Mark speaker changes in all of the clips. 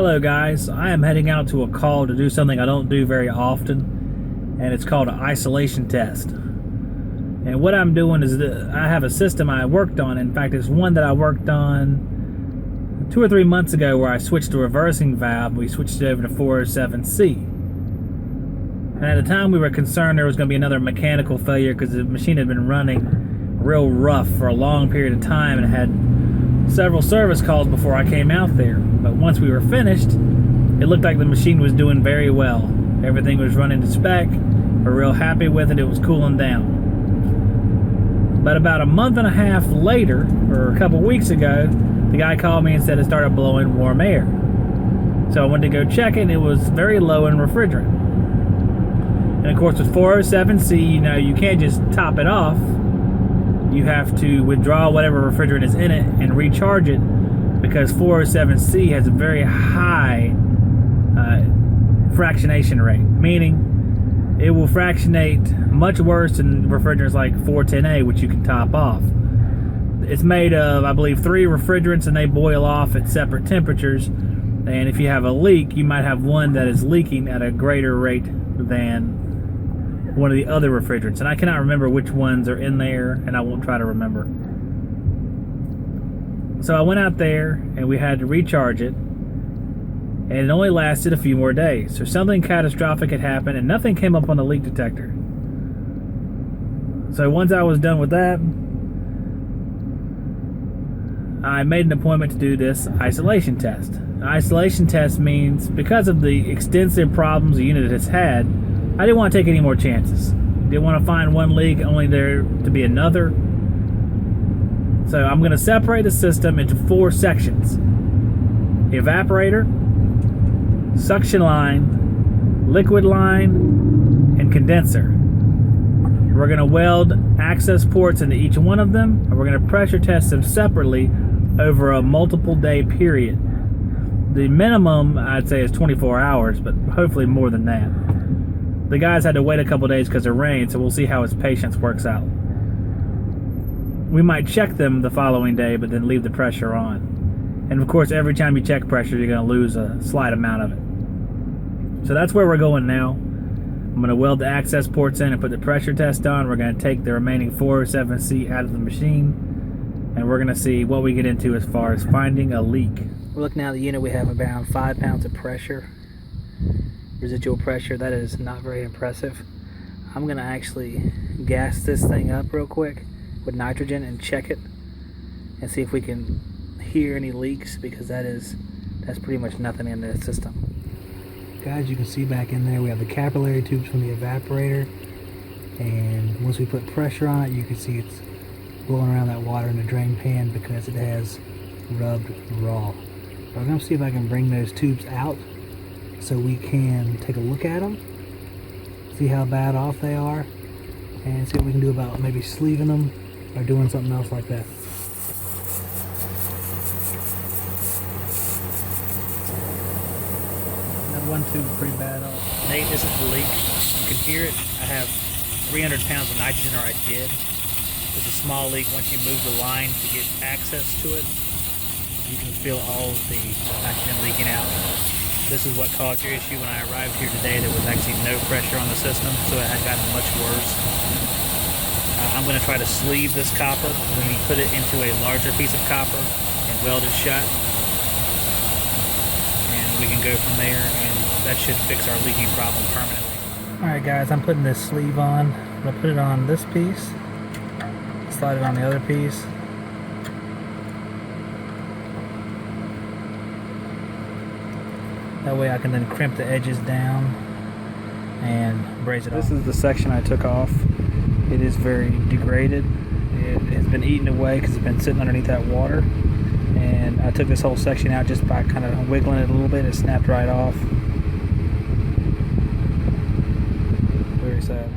Speaker 1: Hello guys, I am heading out to a call to do something I don't do very often, and it's called an isolation test. And what I'm doing is I have a system I worked on. In fact, it's one that I worked on 2 or 3 months ago where I switched the reversing valve. We switched it over to 407C. And at the time we were concerned there was going to be another mechanical failure because the machine had been running real rough for a long period of time and had several service calls before I came out there. But once we were finished, it looked like the machine was doing very well. Everything was running to spec. We're real happy with it. It was cooling down. But about a month and a half later, or a couple weeks ago, the guy called me and said it started blowing warm air. So I went to go check it, and it was very low in refrigerant. And of course with 407C, you can't just top it off. You have to withdraw whatever refrigerant is in it and recharge it, because 407C has a very high fractionation rate, meaning it will fractionate much worse than refrigerants like 410A, which you can top off. It's made of, I believe, 3 refrigerants, and they boil off at separate temperatures. And if you have a leak, you might have one that is leaking at a greater rate than one of the other refrigerants, and I cannot remember which ones are in there, and I won't try to remember. So I went out there and we had to recharge it, and it only lasted a few more days. So something catastrophic had happened and nothing came up on the leak detector. So once I was done with that, I made an appointment to do this isolation test. An isolation test means, because of the extensive problems the unit has had, I didn't want to take any more chances. Didn't want to find one leak only there to be another. So I'm going to separate the system into 4 sections: evaporator, suction line, liquid line, and condenser. We're going to weld access ports into each one of them, and we're going to pressure test them separately over a multiple day period. The minimum, I'd say, is 24 hours, but hopefully more than that. The guys had to wait a couple days because of rain, so we'll see how his patience works out. We might check them the following day, but then leave the pressure on. And of course, every time you check pressure, you're going to lose a slight amount of it. So that's where we're going now. I'm going to weld the access ports in and put the pressure test on. We're going to take the remaining 407C out of the machine, and we're going to see what we get into as far as finding a leak. We're looking at the unit. We have around 5 pounds of pressure. Residual pressure. That is not very impressive. I'm going to actually gas this thing up real quick with nitrogen and check it and see if we can hear any leaks, because that's pretty much nothing in the system. Guys, you can see back in there we have the capillary tubes from the evaporator, and once we put pressure on it, you can see it's blowing around that water in the drain pan because it has rubbed raw. So I'm going to see if I can bring those tubes out so we can take a look at them, see how bad off they are, and see what we can do about maybe sleeving them or doing something else like that. That one tube is pretty bad off. Nate, this is the leak. You can hear it. I have 300 pounds of nitrogen, or I did. It's a small leak. Once you move the line to get access to it, you can feel all of the nitrogen leaking out. This is what caused your issue. When I arrived here today, there was actually no pressure on the system, so it had gotten much worse. I'm going to try to sleeve this copper, and then put it into a larger piece of copper and weld it shut. And we can go from there, and that should fix our leaking problem permanently. Alright guys, I'm putting this sleeve on. I'm going to put it on this piece, slide it on the other piece. That way I can then crimp the edges down and braze it off. This is the section I took off. It is very degraded. It has been eaten away because it's been sitting underneath that water. And I took this whole section out just by kind of wiggling it a little bit. It snapped right off. Very sad.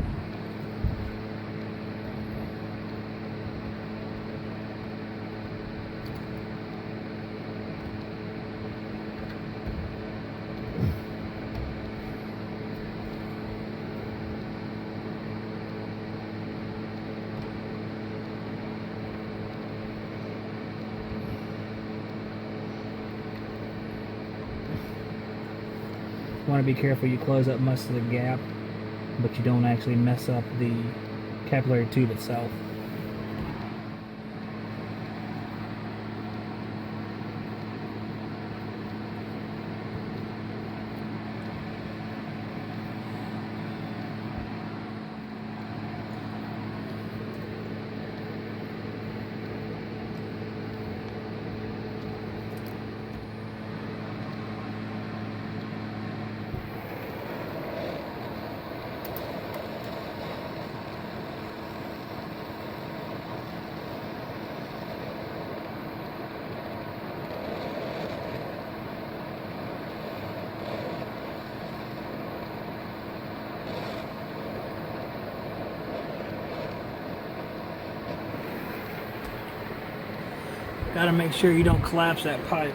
Speaker 1: want to be careful you close up most of the gap, but you don't actually mess up the capillary tube itself. Got to make sure you don't collapse that pipe.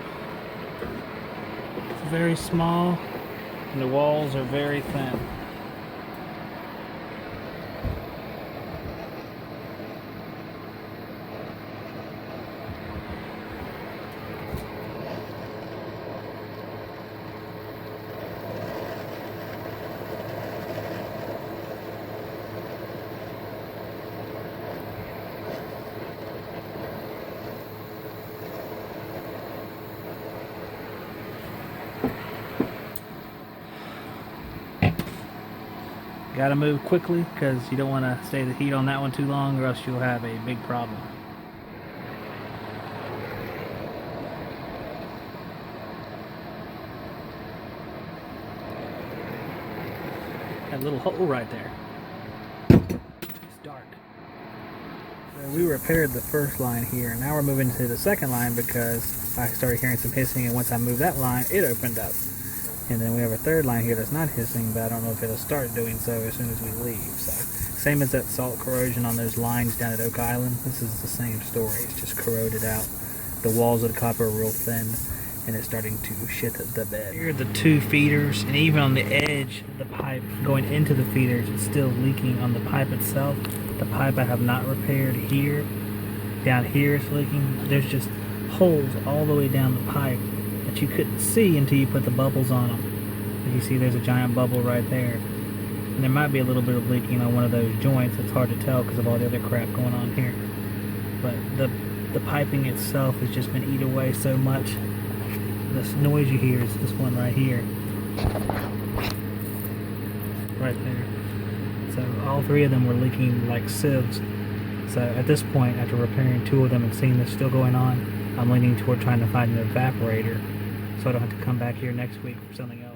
Speaker 1: It's very small and the walls are very thin. Got to move quickly because you don't want to stay the heat on that one too long, or else you'll have a big problem. That little hole right there. It's dark. So we repaired the first line here. Now we're moving to the second line because I started hearing some hissing, and once I moved that line, it opened up. And then we have a third line here that's not hissing, but I don't know if it'll start doing so as soon as we leave. So, same as that salt corrosion on those lines down at Oak Island. This is the same story. It's just corroded out. The walls of the copper are real thin, and it's starting to shit the bed. Here are the two feeders, and even on the edge of the pipe going into the feeders, it's still leaking on the pipe itself. The pipe I have not repaired here. Down here it's leaking. There's just holes all the way down the pipe that you couldn't see until you put the bubbles on them. As you see, there's a giant bubble right there. And there might be a little bit of leaking on one of those joints. It's hard to tell because of all the other crap going on here. But the piping itself has just been eat away so much. This noise you hear is this one right here. Right there. So all three of them were leaking like sieves. So at this point, after repairing two of them and seeing this still going on, I'm leaning toward trying to find an evaporator so I don't have to come back here next week for something else.